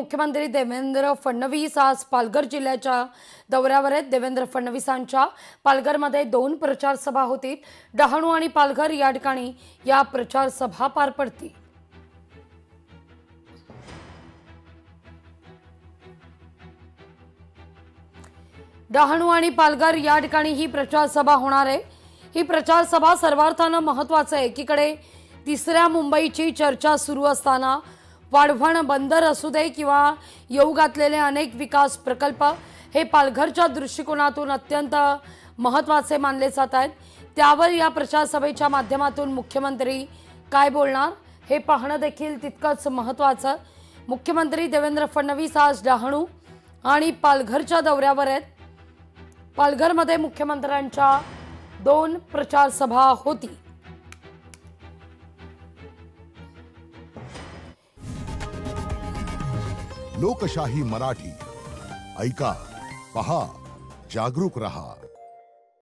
मुख्यमंत्री देवेंद्र फडणवीस आज पालघर जिल्ह्याच्या दौऱ्यावर आहेत। देवेंद्र फडणवीसांच्या पालघरमध्ये 2 प्रचार सभा होतील। डहाणू आणि पालघर या ठिकाणी या प्रचार सभा पार पडतील। डहाणू आणि पालघर या ठिकाणी ही प्रचार सभा होणार आहे। ही प्रचार सभा सर्वार्थाने महत्त्वाची आहे। एकीकडे तिसऱ्या मुंबईची चर्चा सुरू असताना वाढवण बंदर असू दे किंवा येऊ घातलेले अनेक विकास प्रकल्प हे पालघरच्या दृष्टिकोनातून अत्यंत महत्त्वाचे मानले जात आहेत। त्यावर या प्रचार सभेच्या माध्यमातून मुख्यमंत्री काय बोलणार हे पाहणं देखील तितकंच महत्त्वाचं। मुख्यमंत्री देवेंद्र फडणवीस आज डहाणू आणि पालघरच्या दौऱ्यावर आहेत। पालघरमध्ये मुख्यमंत्र्यांच्या 2 प्रचार सभा होती। लोकशाही मराठी ऐका, पहा, जागरूक रहा।